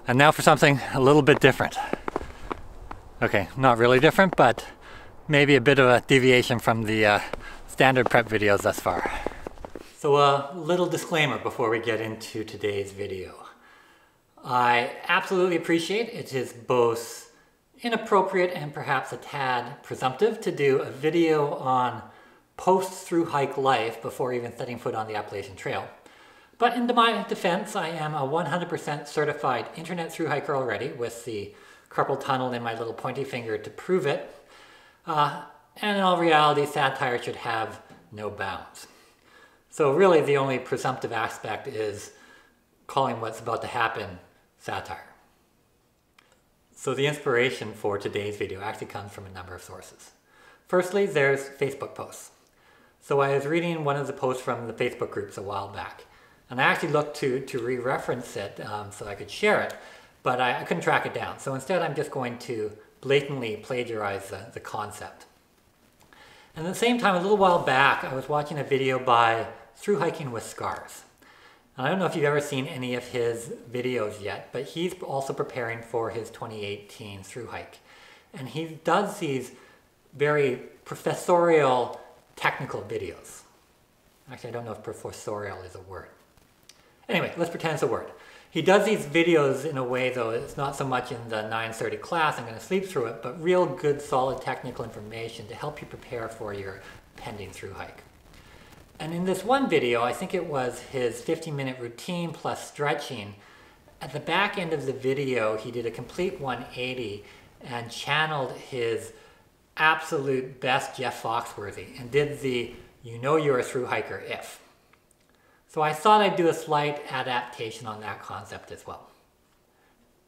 And now for something a little bit different. Okay, not really different, but maybe a bit of a deviation from the standard prep videos thus far. So a little disclaimer before we get into today's video. I absolutely appreciate it is both inappropriate and perhaps a tad presumptive to do a video on post-thru-hike life before even setting foot on the Appalachian Trail. But in my defense, I am a 100% certified internet thru-hiker already with the carpal tunnel in my little pointy finger to prove it. And in all reality, satire should have no bounds. So really the only presumptive aspect is calling what's about to happen satire. So the inspiration for today's video actually comes from a number of sources. Firstly, there's Facebook posts. So I was reading one of the posts from the Facebook groups a while back, and I actually looked to re-reference it so I could share it, but I couldn't track it down. So instead I'm just going to blatantly plagiarize the concept. And at the same time, a little while back, I was watching a video by Thru-hiking with Scars. And I don't know if you've ever seen any of his videos yet, but he's also preparing for his 2018 thru-hike. And he does these very professorial technical videos. Actually, I don't know if professorial is a word. Anyway, let's pretend it's a word. He does these videos in a way, though, it's not so much in the 9:30 class, I'm going to sleep through it, but real good, solid technical information to help you prepare for your pending thru-hike. And in this one video, I think it was his 15-minute routine plus stretching, at the back end of the video, he did a complete 180 and channeled his absolute best Jeff Foxworthy and did the "you know you're a thru-hiker if." So I thought I'd do a slight adaptation on that concept as well.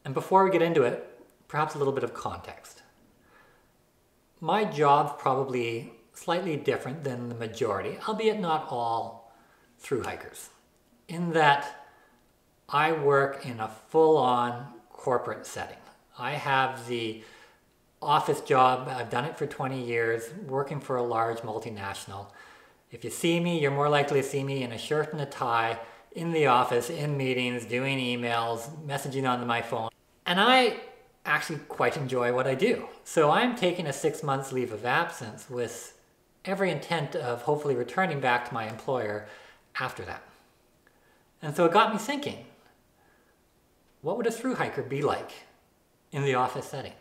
And before we get into it, perhaps a little bit of context. My job's probably slightly different than the majority, albeit not all thru-hikers, in that I work in a full-on corporate setting. I have the office job, I've done it for 20 years, working for a large multinational. If you see me, you're more likely to see me in a shirt and a tie, in the office, in meetings, doing emails, messaging on my phone. And I actually quite enjoy what I do. So I'm taking a 6 months leave of absence with every intent of hopefully returning back to my employer after that. And so it got me thinking, what would a thru-hiker be like in the office setting?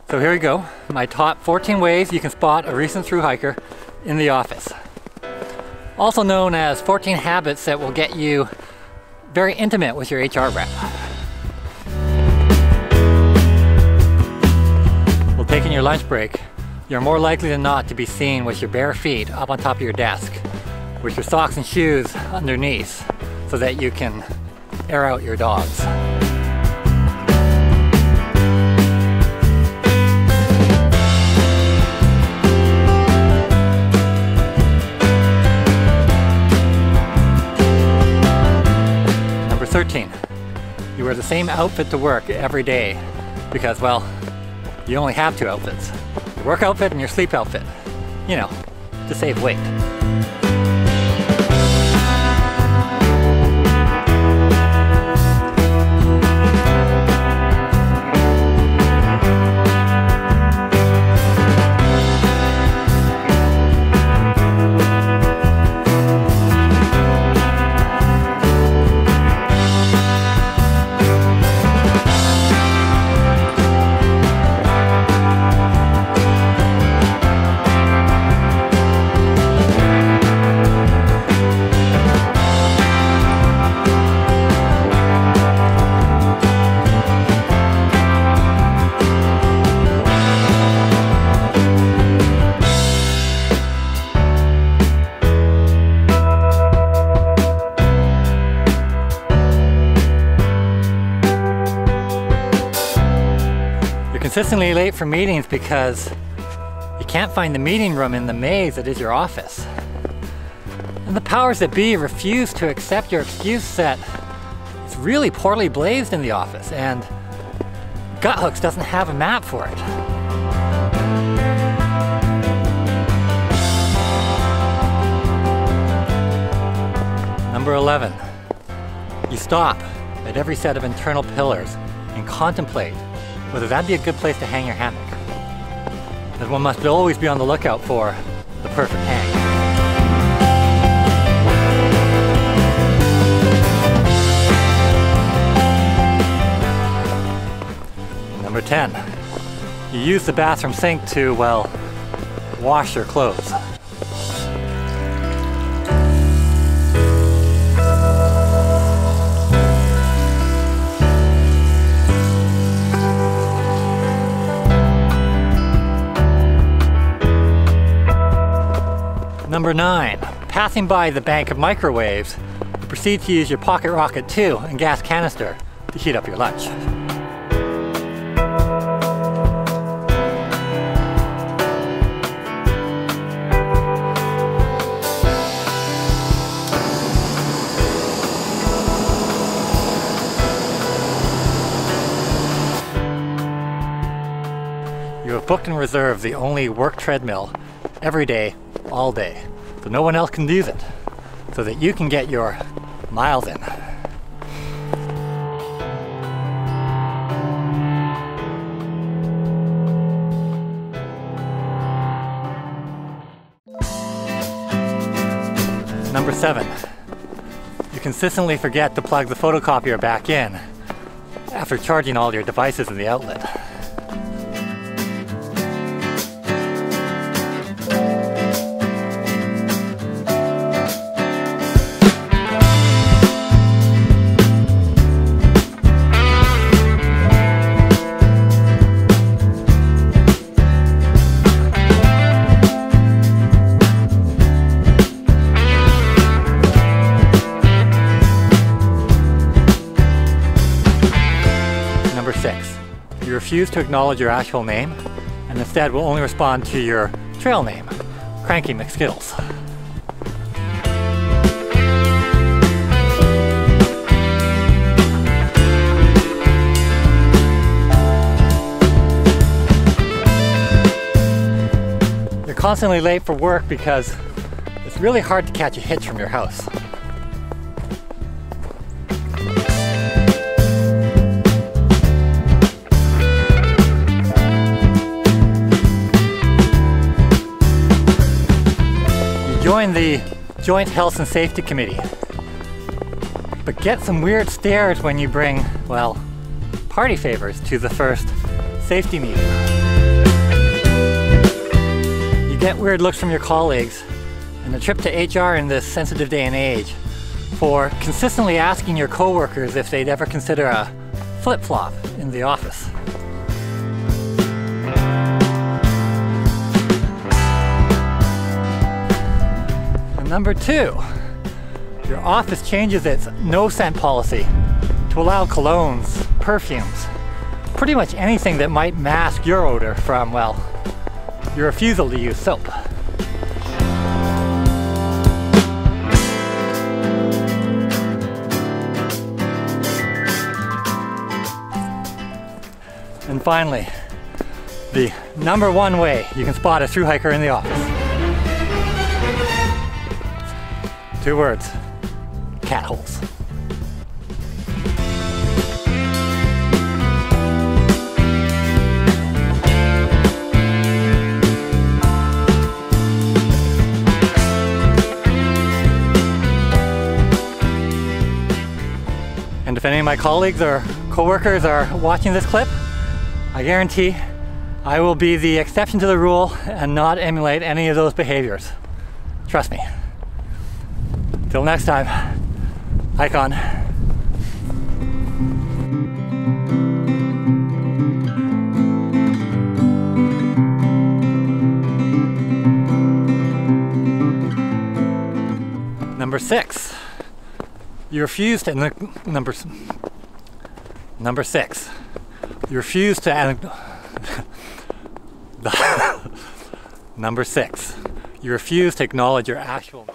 So here we go, my top 14 ways you can spot a recent thru-hiker in the office. Also known as 14 habits that will get you very intimate with your HR rep. Well, taking your lunch break, you're more likely than not to be seen with your bare feet up on top of your desk, with your socks and shoes underneath, so that you can air out your dogs. Number 13, you wear the same outfit to work every day because, well, you only have two outfits. Your work outfit and your sleep outfit. You know, to save weight. Consistently late for meetings because you can't find the meeting room in the maze that is your office. And the powers that be refuse to accept your excuse that it's really poorly blazed in the office, and Guthooks doesn't have a map for it. Number 11. You stop at every set of internal pillars and contemplate whether that'd be a good place to hang your hammock. As one must always be on the lookout for the perfect hang. Number 10. You use the bathroom sink to, well, wash your clothes. Number 9. Passing by the bank of microwaves, proceed to use your pocket rocket 2 and gas canister to heat up your lunch. You have booked and reserved the only work treadmill every day, all day, so no one else can use it, so that you can get your miles in. Number 7. You consistently forget to plug the photocopier back in after charging all your devices in the outlet. Number 6. You refuse to acknowledge your actual name and instead will only respond to your trail name, Cranky McSkittles. You're constantly late for work because it's really hard to catch a hitch from your house. Join the Joint Health and Safety Committee, but get some weird stares when you bring, well, party favors to the first safety meeting. You get weird looks from your colleagues, and a trip to HR in this sensitive day and age for consistently asking your coworkers if they'd ever consider a flip-flop in the office. Number 2, your office changes its no-scent policy to allow colognes, perfumes, pretty much anything that might mask your odor from, well, your refusal to use soap. And finally, the number 1 way you can spot a thru-hiker in the office. 2 words: cat holes. And if any of my colleagues or coworkers are watching this clip, I guarantee I will be the exception to the rule and not emulate any of those behaviors. Trust me. Till next time, hike on. Number 6. You refuse to number 6. You refuse to Number 6. You refuse to acknowledge your actual